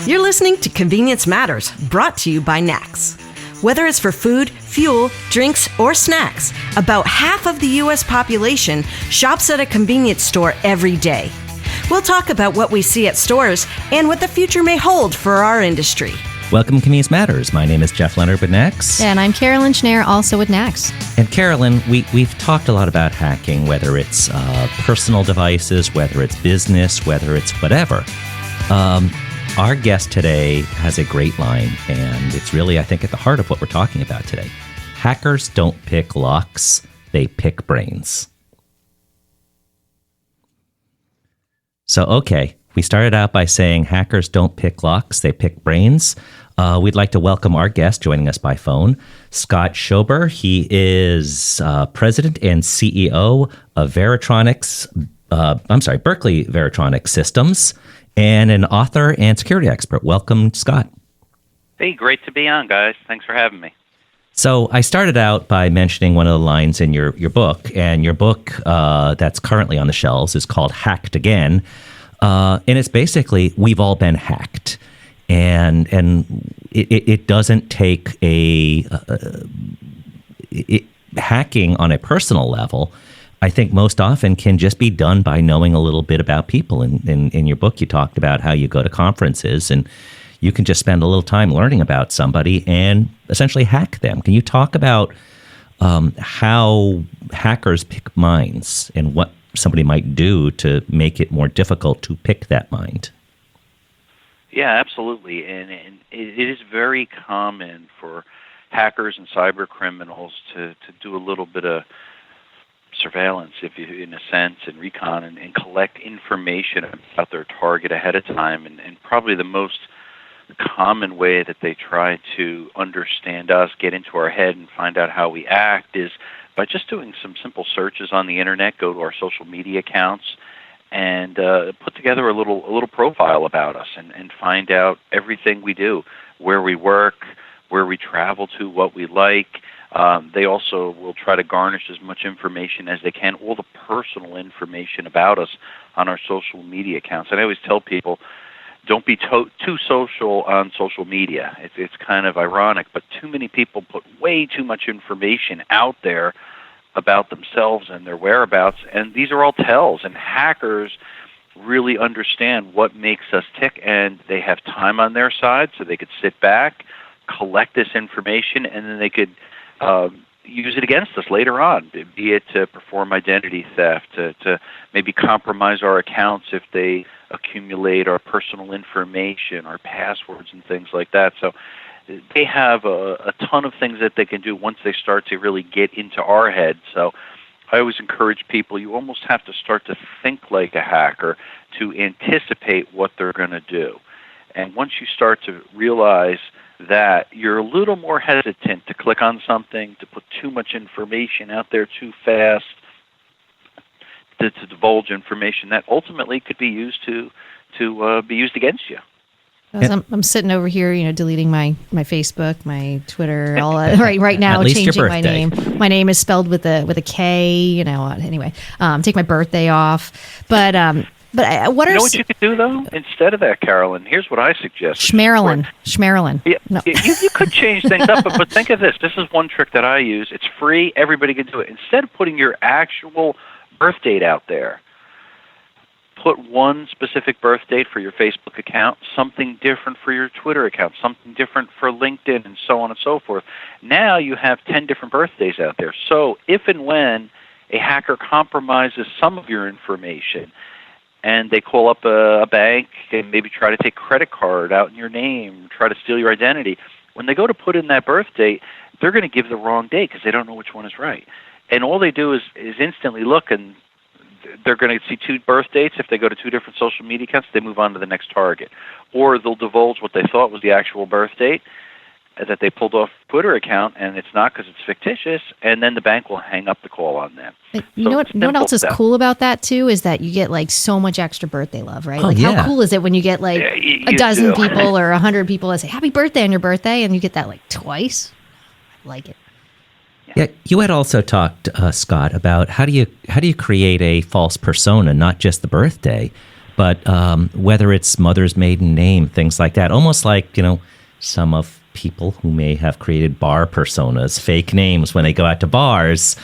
You're listening to Convenience Matters, brought to you by NACS. Whether it's for food, fuel, drinks, or snacks, about half of the U.S. population shops at a convenience store every day. We'll talk about what we see at stores and what the future may hold for our industry. Welcome to Convenience Matters. My name is Jeff Lenard with NACS. And I'm Carolyn Schnare, also with NACS. And Carolyn, we've talked a lot about hacking, whether it's personal devices, whether it's business, whether it's whatever. Our guest today has a great line, and it's really, I think, at the heart of what we're talking about today. Hackers don't pick locks, they pick brains. So, okay, we started out by saying hackers don't pick locks, they pick brains. We'd like to welcome our guest joining us by phone, Scott Schober. He is president and CEO of Berkeley Veritronics Systems, and an author and security expert. Welcome, Scott. Hey, great to be on, guys. Thanks for having me. So I started out by mentioning one of the lines in your book, and your book that's currently on the shelves is called Hacked Again, and it's basically, we've all been hacked. And it doesn't take hacking on a personal level. I think most often can just be done by knowing a little bit about people. In your book, you talked about how you go to conferences and you can just spend a little time learning about somebody and essentially hack them. Can you talk about how hackers pick minds and what somebody might do to make it more difficult to pick that mind? Yeah, absolutely. And it is very common for hackers and cyber criminals to do a little bit of surveillance, in a sense, and recon, and collect information about their target ahead of time. And probably the most common way that they try to understand us, get into our head, and find out how we act is by just doing some simple searches on the internet, go to our social media accounts, and put together a little profile about us and find out everything we do, where we work, where we travel to, what we like. They also will try to garnish as much information as they can, all the personal information about us on our social media accounts. And I always tell people, don't be too social on social media. It's kind of ironic, but too many people put way too much information out there about themselves and their whereabouts, and these are all tells. And hackers really understand what makes us tick, and they have time on their side, so they could sit back, collect this information, and then they could use it against us later on, be it to perform identity theft, to maybe compromise our accounts if they accumulate our personal information, our passwords, and things like that. So they have a ton of things that they can do once they start to really get into our head. So I always encourage people, you almost have to start to think like a hacker to anticipate what they're going to do. And once you start to realize that, you're a little more hesitant to click on something, to put too much information out there too fast, to divulge information that ultimately could be used to be used against you. I'm sitting over here, deleting my Facebook, my Twitter, all right now, changing my name. My name is spelled with a K. Anyway, take my birthday off, but what are what you could do though instead of that, Carolyn? Here's what I suggest. Schmarelin. Yeah, no. you could change things up, but think of this. This is one trick that I use. It's free. Everybody can do it. Instead of putting your actual birth date out there, put one specific birth date for your Facebook account, something different for your Twitter account, something different for LinkedIn, and so on and so forth. Now you have 10 different birthdays out there. So if and when a hacker compromises some of your information, and they call up a bank and maybe try to take credit card out in your name, try to steal your identity, when they go to put in that birth date, they're going to give the wrong date because they don't know which one is right. And all they do is instantly look, and they're going to see two birth dates. If they go to two different social media accounts, they move on to the next target. Or they'll divulge what they thought was the actual birth date that they pulled off Twitter account, and it's not because it's fictitious, and then the bank will hang up the call on them. You know what else is cool about that, too, is that you get, so much extra birthday love, right? How cool is it when you get, a dozen people or 100 people that say, happy birthday on your birthday, and you get that, twice? I like it. Yeah, you had also talked, Scott, about how do you create a false persona, not just the birthday, But whether it's mother's maiden name, things like that, almost like, some of people who may have created bar personas, fake names when they go out to bars,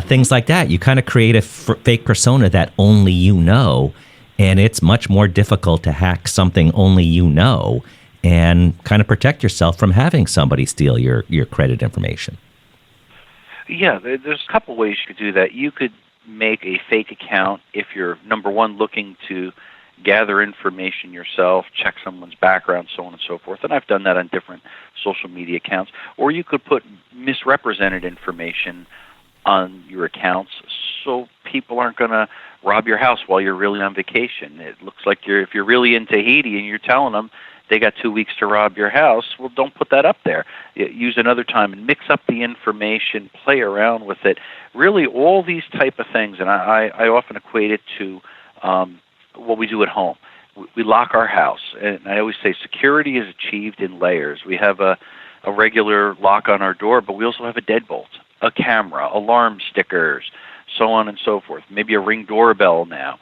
things like that. You kind of create a fake persona that only you know, and it's much more difficult to hack something only you know and kind of protect yourself from having somebody steal your credit information. Yeah, there's a couple ways you could do that. You could make a fake account if you're, number one, looking to gather information yourself, check someone's background, so on and so forth. And I've done that on different social media accounts. Or you could put misrepresented information on your accounts so people aren't going to rob your house while you're really on vacation. It looks like if you're really in Tahiti and you're telling them they got 2 weeks to rob your house, well, don't put that up there. Use another time and mix up the information, play around with it. Really, all these type of things, and I often equate it to what we do at home. We lock our house, and I always say security is achieved in layers. We have a regular lock on our door, but we also have a deadbolt, a camera, alarm stickers, so on and so forth, maybe a Ring doorbell now.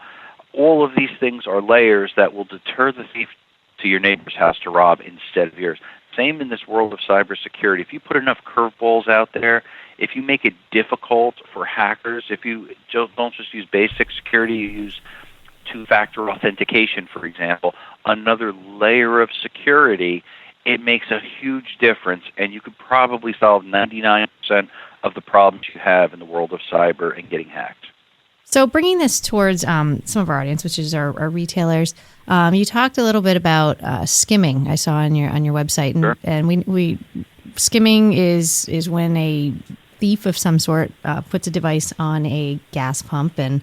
All of these things are layers that will deter the thief to your neighbor's house to rob instead of yours. Same in this world of cybersecurity. If you put enough curveballs out there, if you make it difficult for hackers, if you don't just use basic security, you use two-factor authentication, for example, another layer of security, it makes a huge difference, and you could probably solve 99% of the problems you have in the world of cyber and getting hacked. So bringing this towards some of our audience, which is our retailers, you talked a little bit about skimming. I saw on your website, and, sure. and we skimming is when a thief of some sort puts a device on a gas pump and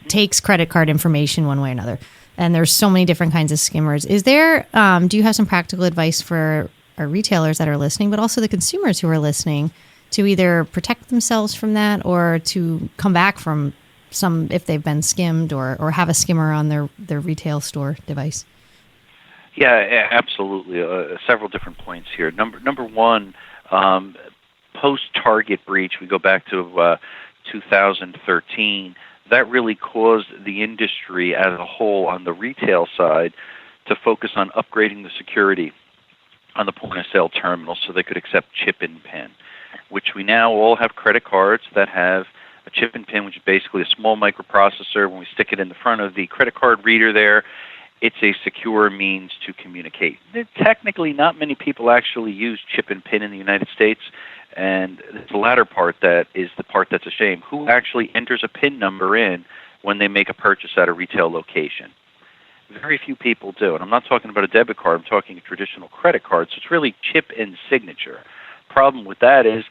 takes credit card information one way or another. And there's so many different kinds of skimmers. Is there? Do you have some practical advice for our retailers that are listening, but also the consumers who are listening, to either protect themselves from that or to come back from some if they've been skimmed or have a skimmer on their retail store device? Yeah, absolutely. Several different points here. Number one, post-Target breach, we go back to 2013, that really caused the industry as a whole on the retail side to focus on upgrading the security on the point-of-sale terminal so they could accept chip and PIN, which we now all have credit cards that have a chip and PIN, which is basically a small microprocessor. When we stick it in the front of the credit card reader there, it's a secure means to communicate. Technically, not many people actually use chip and PIN in the United States, and it's the latter part that is the part that's a shame. Who actually enters a PIN number in when they make a purchase at a retail location? Very few people do, and I'm not talking about a debit card. I'm talking a traditional credit card, so it's really chip and signature. Problem with that is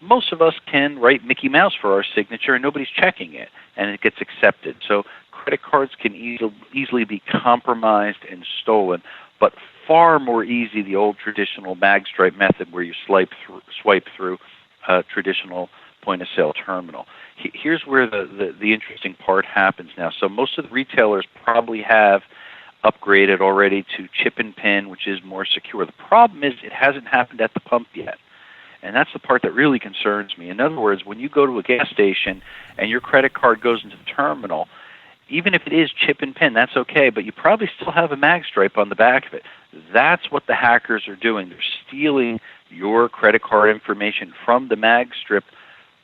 most of us can write Mickey Mouse for our signature and nobody's checking it, and it gets accepted. So credit cards can easily be compromised and stolen, but far more easy the old traditional mag stripe method where you swipe through a traditional point-of-sale terminal. Here's where the interesting part happens now. So most of the retailers probably have upgraded already to chip and PIN, which is more secure. The problem is it hasn't happened at the pump yet. And that's the part that really concerns me. In other words, when you go to a gas station and your credit card goes into the terminal, even if it is chip and PIN, that's okay, but you probably still have a mag stripe on the back of it. That's what the hackers are doing. They're stealing your credit card information from the mag strip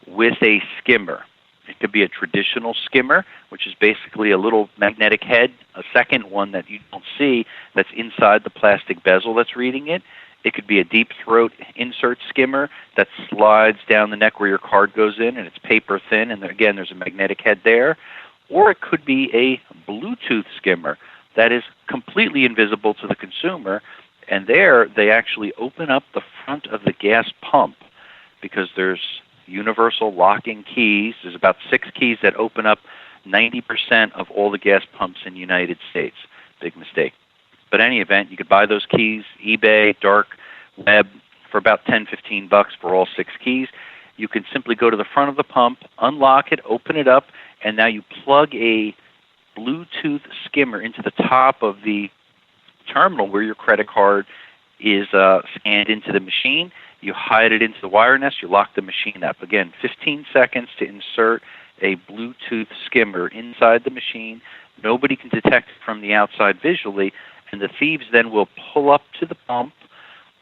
with a skimmer. It could be a traditional skimmer, which is basically a little magnetic head, a second one that you don't see that's inside the plastic bezel that's reading it. It could be a deep throat insert skimmer that slides down the neck where your card goes in, and it's paper thin, and again, there's a magnetic head there. Or it could be a Bluetooth skimmer that is completely invisible to the consumer, and there they actually open up the front of the gas pump because there's universal locking keys. There's about 6 keys that open up 90% of all the gas pumps in the United States. Big mistake. But in any event, you could buy those keys, eBay, dark web, for about $10-15 for all 6 keys. You can simply go to the front of the pump, unlock it, open it up, and now you plug a Bluetooth skimmer into the top of the terminal where your credit card is scanned into the machine. You hide it into the wire nest. You lock the machine up. Again, 15 seconds to insert a Bluetooth skimmer inside the machine. Nobody can detect it from the outside visually, and the thieves then will pull up to the pump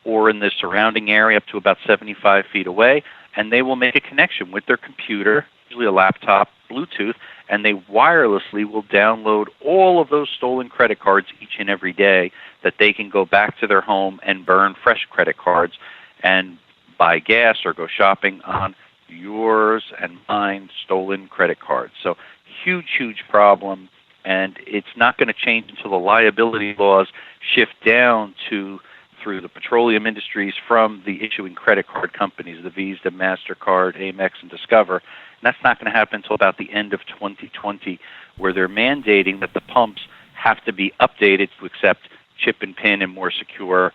or in the surrounding area up to about 75 feet away, and they will make a connection with their computer, usually a laptop, Bluetooth, and they wirelessly will download all of those stolen credit cards each and every day that they can go back to their home and burn fresh credit cards and buy gas or go shopping on yours and mine stolen credit cards. So huge, huge problem, and it's not going to change until the liability laws shift down to through the petroleum industries from the issuing credit card companies, the Visa, MasterCard, Amex, and Discover. And that's not going to happen until about the end of 2020, where they're mandating that the pumps have to be updated to accept chip and PIN and more secure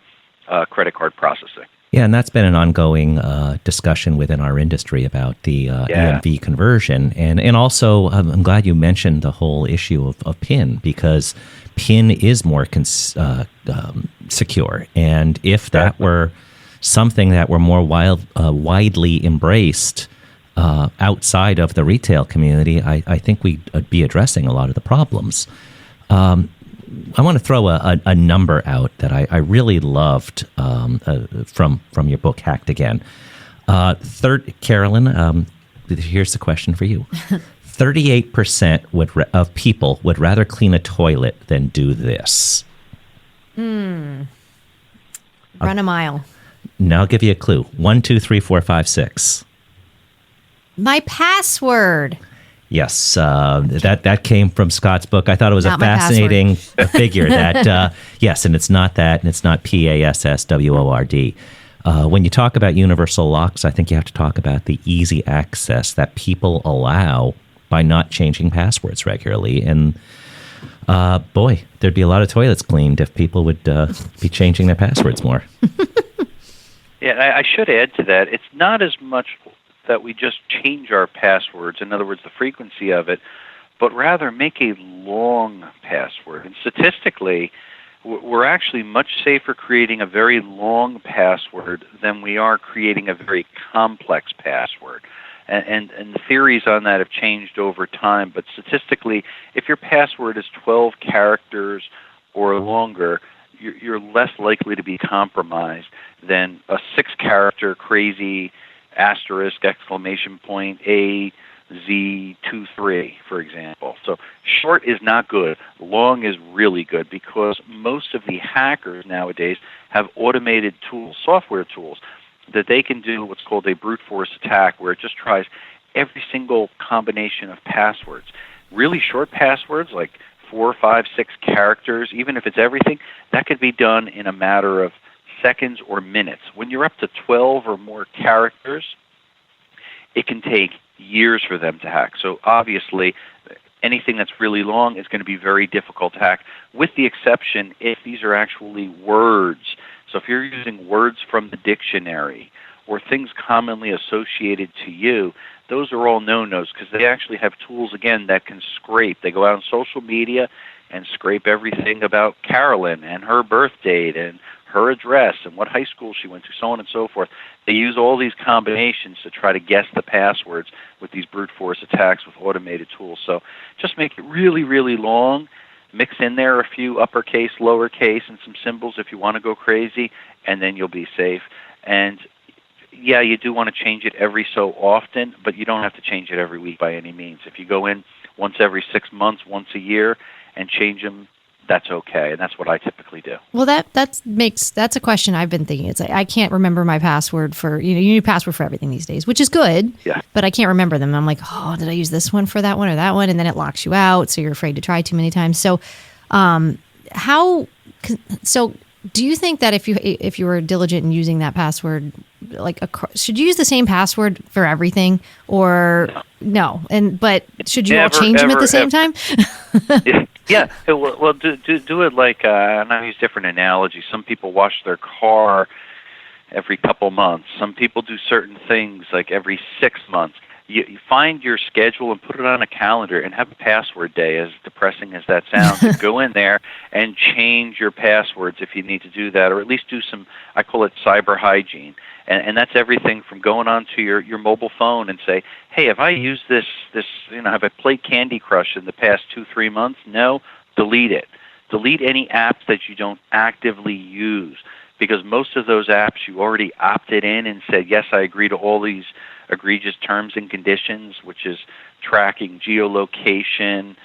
credit card processing. Yeah, and that's been an ongoing discussion within our industry about the EMV conversion. And also, I'm glad you mentioned the whole issue of PIN, because PIN is more secure. And if that were something that were more widely embraced outside of the retail community, I think we'd be addressing a lot of the problems. I want to throw a number out that I really loved from your book, Hacked Again. Carolyn, here's the question for you. 38% of people would rather clean a toilet than do this. Run a mile. Now I'll give you a clue. 1, 2, 3, 4, 5, 6. My password. Yes, that came from Scott's book. I thought it was a fascinating figure. That yes, and it's not that, and it's not PASSWORD. When you talk about universal locks, I think you have to talk about the easy access that people allow by not changing passwords regularly. And boy, there'd be a lot of toilets cleaned if people would be changing their passwords more. Yeah, I should add to that. It's not as much that we just change our passwords, in other words, the frequency of it, but rather make a long password. And statistically, we're actually much safer creating a very long password than we are creating a very complex password. And the theories on that have changed over time, but statistically, if your password is 12 characters or longer, you're less likely to be compromised than a 6-character crazy asterisk, exclamation point, AZ23, for example. So short is not good. Long is really good, because most of the hackers nowadays have automated tools, software tools, that they can do what's called a brute force attack, where it just tries every single combination of passwords. Really short passwords, like 4, 5, 6 characters, even if it's everything, that could be done in a matter of seconds or minutes. When you're up to 12 or more characters, it can take years for them to hack. So obviously, anything that's really long is going to be very difficult to hack, with the exception if these are actually words. So if you're using words from the dictionary or things commonly associated to you, those are all no-nos, because they actually have tools, again, that can scrape. They go out on social media and scrape everything about Carolyn and her birth date and her address and what high school she went to, so on and so forth. They use all these combinations to try to guess the passwords with these brute force attacks with automated tools. So just make it really, really long. Mix in there a few uppercase, lowercase, and some symbols if you want to go crazy, and then you'll be safe. And yeah, you do want to change it every so often, but you don't have to change it every week by any means. If you go in once every 6 months, once a year, and change them, that's okay, and that's what I typically do. Well, that's a question I've been thinking. It's like, I can't remember my password for, you need a password for everything these days, which is good. Yeah. But I can't remember them. I'm like, oh, did I use this one for that one or that one? And then it locks you out, so you're afraid to try too many times. So, do you think that if you were diligent in using that password, should you use the same password for everything, or no? But should you all change them at the same time? Yeah. Well, do it like, and I use different analogies. Some people wash their car every couple months. Some people do certain things like every 6 months. You find your schedule and put it on a calendar and have a password day, as depressing as that sounds. And go in there and change your passwords if you need to do that, or at least do some, I call it cyber hygiene. And that's everything from going onto your mobile phone and say, hey, have I used this, have I played Candy Crush in the past 2-3 months? No, delete it. Delete any apps that you don't actively use, because most of those apps you already opted in and said, yes, I agree to all these egregious terms and conditions, which is tracking geolocation,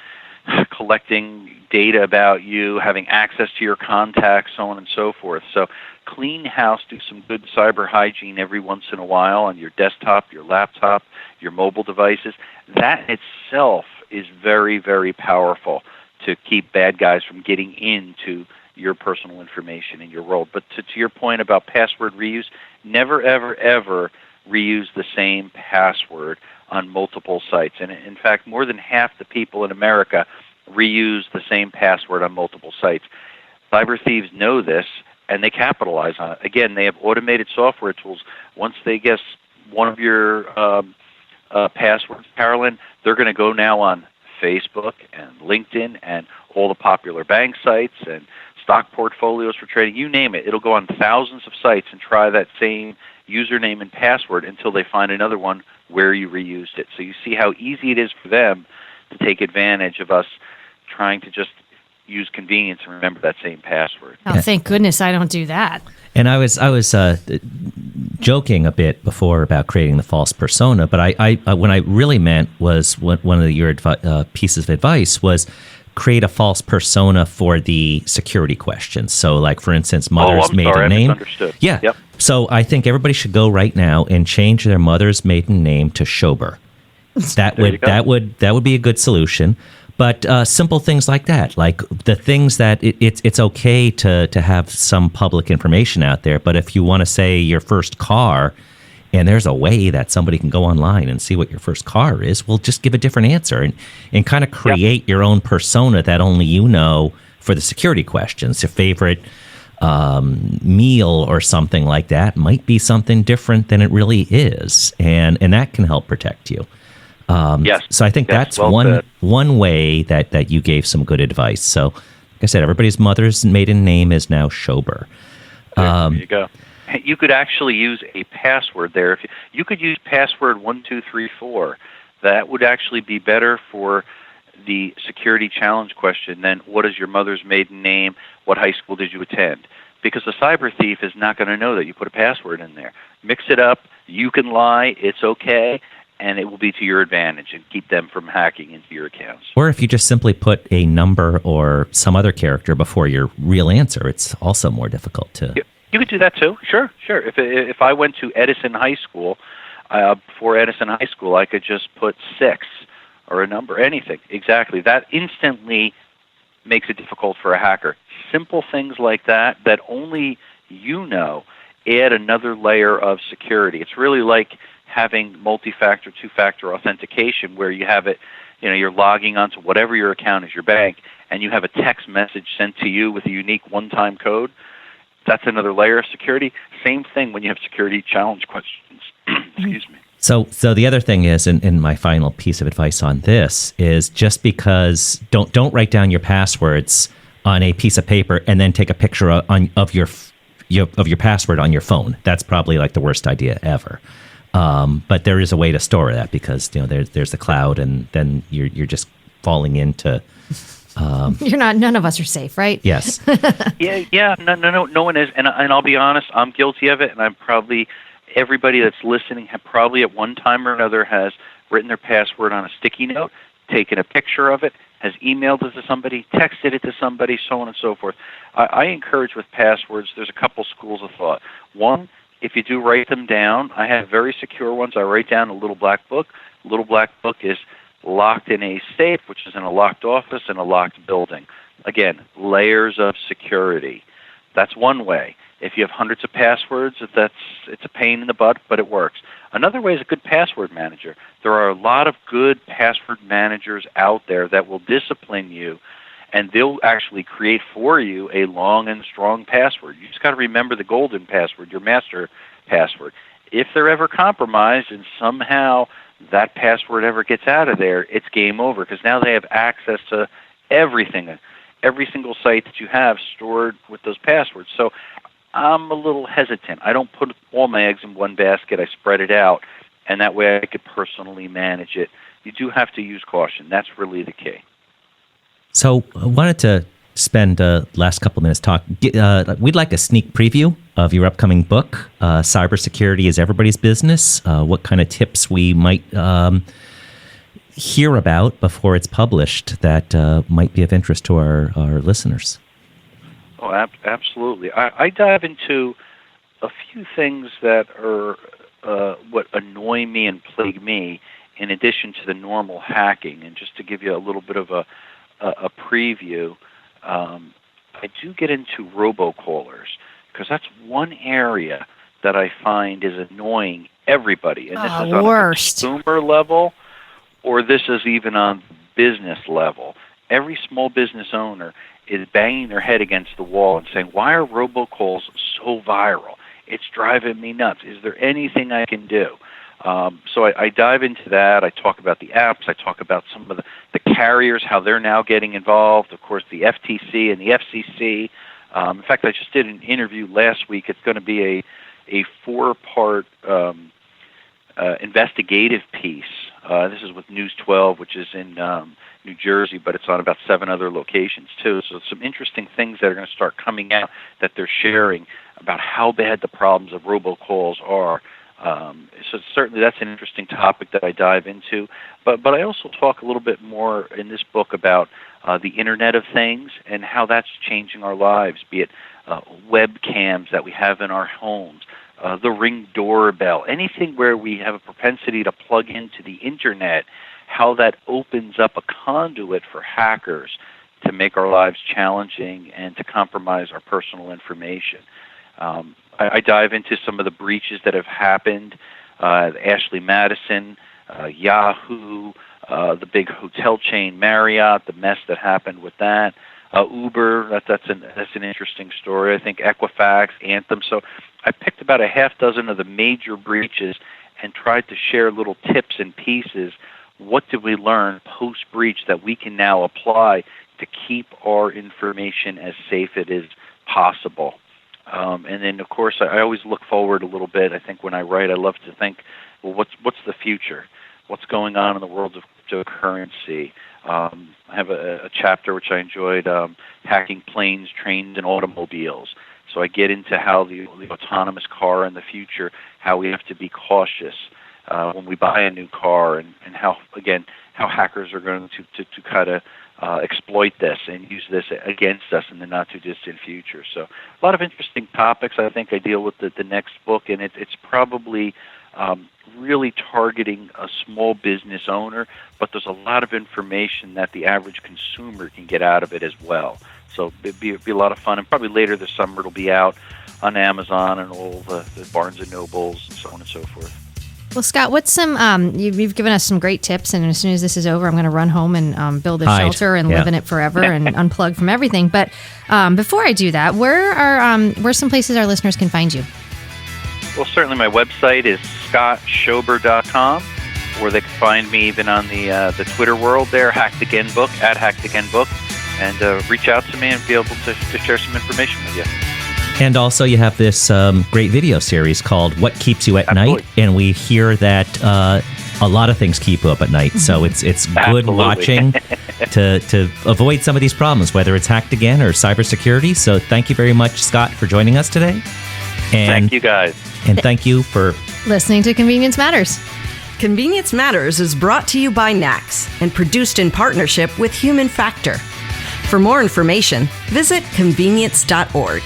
collecting data about you, having access to your contacts, so on and so forth. So clean house, do some good cyber hygiene every once in a while on your desktop, your laptop, your mobile devices. That itself is very, very powerful to keep bad guys from getting into your personal information in your world. But to your point about password reuse, never, ever, ever reuse the same password on multiple sites. And in fact, more than half the people in America reuse the same password on multiple sites. Cyber thieves know this, and they capitalize on it. Again, they have automated software tools. Once they guess one of your passwords, Carolyn, they're going to go now on Facebook and LinkedIn and all the popular bank sites and stock portfolios for trading, you name it. It'll go on thousands of sites and try that same username and password until they find another one where you reused it. So you see how easy it is for them to take advantage of us trying to just use convenience and remember that same password. Oh, thank goodness I don't do that. And I was joking a bit before about creating the false persona, but I what I really meant was one of your pieces of advice was create a false persona for the security questions. So, like, for instance, mother's maiden name. Misunderstood. Yeah. Yep. So I think everybody should go right now and change their mother's maiden name to Schober. That would be a good solution. But simple things like that, like the things that it's okay to have some public information out there. But if you want to say your first car, and there's a way that somebody can go online and see what your first car is, well, just give a different answer and kind of create your own persona that only you know for the security questions. Your favorite meal or something like that might be something different than it really is, and that can help protect you. Yes. So I think that's one way that you gave some good advice. So, like I said, everybody's mother's maiden name is now Schober. There you go. You could actually use a password there. If you could use password 1234, that would actually be better for the security challenge question than what is your mother's maiden name, what high school did you attend? Because the cyber thief is not going to know that you put a password in there. Mix it up. You can lie. It's okay. And it will be to your advantage and keep them from hacking into your accounts. Or if you just simply put a number or some other character before your real answer, it's also more difficult to... You could do that too. Sure. If I went to Edison High School, before Edison High School, I could just put 6 or a number, anything. Exactly. That instantly makes it difficult for a hacker. Simple things like that only you know add another layer of security. It's really like having multi-factor, two-factor authentication where you have it, you're logging onto whatever your account is, your bank, and you have a text message sent to you with a unique one-time code. That's another layer of security. Same thing when you have security challenge questions. Excuse me. So the other thing is, and my final piece of advice on this is, just because don't write down your passwords on a piece of paper and then take a picture of your password on your phone. That's probably like the worst idea ever. But there is a way to store that, because there's the cloud, and then you're just falling into. You're not. None of us are safe, right? Yes. Yeah. No one is. And I'll be honest, I'm guilty of it, and I'm probably everybody that's listening have probably at one time or another has written their password on a sticky note, taken a picture of it, has emailed it to somebody, texted it to somebody, so on and so forth. I encourage with passwords. There's a couple schools of thought. One, if you do write them down, I have very secure ones. I write down a little black book. A little black book is locked in a safe, which is in a locked office in a locked building. Again, layers of security. That's one way. If you have hundreds of passwords, it's a pain in the butt, but it works. Another way is a good password manager. There are a lot of good password managers out there that will discipline you, and they'll actually create for you a long and strong password. You just got to remember the golden password, your master password. If they're ever compromised and somehow that password ever gets out of there, it's game over, because now they have access to everything, every single site that you have stored with those passwords. So I'm a little hesitant. I don't put all my eggs in one basket. I spread it out, and that way I could personally manage it. You do have to use caution. That's really the key. So I wanted to spend the last couple of minutes talking. We'd like a sneak preview of your upcoming book, Cybersecurity is Everybody's Business. What kind of tips we might hear about before it's published that might be of interest to our listeners. Oh, absolutely. I dive into a few things that are what annoy me and plague me in addition to the normal hacking. And just to give you a little bit of a preview, I do get into robocallers because that's one area that I find is annoying everybody. And this is on a consumer level, or this is even on business level. Every small business owner is banging their head against the wall and saying, why are robocalls so viral? It's driving me nuts. Is there anything I can do? So I dive into that. I talk about the apps. I talk about some of the carriers, how they're now getting involved. Of course, the FTC and the FCC. In fact, I just did an interview last week. It's going to be a 4-part investigative piece. This is with News 12, which is in New Jersey, but it's on about 7 other locations too. So some interesting things that are going to start coming out that they're sharing about how bad the problems of robocalls are. So certainly that's an interesting topic that I dive into. But I also talk a little bit more in this book about the Internet of Things and how that's changing our lives, be it webcams that we have in our homes, the Ring doorbell, anything where we have a propensity to plug into the Internet, how that opens up a conduit for hackers to make our lives challenging and to compromise our personal information. I dive into some of the breaches that have happened, Ashley Madison, Yahoo, the big hotel chain Marriott, the mess that happened with that, Uber, that's an interesting story. I think Equifax, Anthem. So I picked about a half dozen of the major breaches and tried to share little tips and pieces. What did we learn post-breach that we can now apply to keep our information as safe as possible? And then, of course, I always look forward a little bit. I think when I write, I love to think, well, what's the future? What's going on in the world of cryptocurrency? I have a chapter which I enjoyed, hacking planes, trains, and automobiles. So I get into how the autonomous car in the future, how we have to be cautious when we buy a new car, and how hackers are going to kind of exploit this and use this against us in the not-too-distant future. So a lot of interesting topics I think I deal with the next book, and it's probably really targeting a small business owner, but there's a lot of information that the average consumer can get out of it as well. So it'd be a lot of fun, and probably later this summer it'll be out on Amazon and all the Barnes & Nobles and so on and so forth. Well, Scott, what's some? You've given us some great tips, and as soon as this is over, I'm going to run home and build a shelter and live in it forever and unplug from everything. But before I do that, where's some places our listeners can find you? Well, certainly my website is scottschober.com, or they can find me even on the Twitter world there, HackedAgainBook, @HackedAgainBook, and reach out to me and be able to share some information with you. And also you have this great video series called What Keeps You at Night, and we hear that a lot of things keep you up at night. So it's good watching to avoid some of these problems, whether it's hacked again or cybersecurity. So thank you very much, Scott, for joining us today. And thank you, guys. And thank you for listening to Convenience Matters. Convenience Matters is brought to you by NACS and produced in partnership with Human Factor. For more information, visit convenience.org.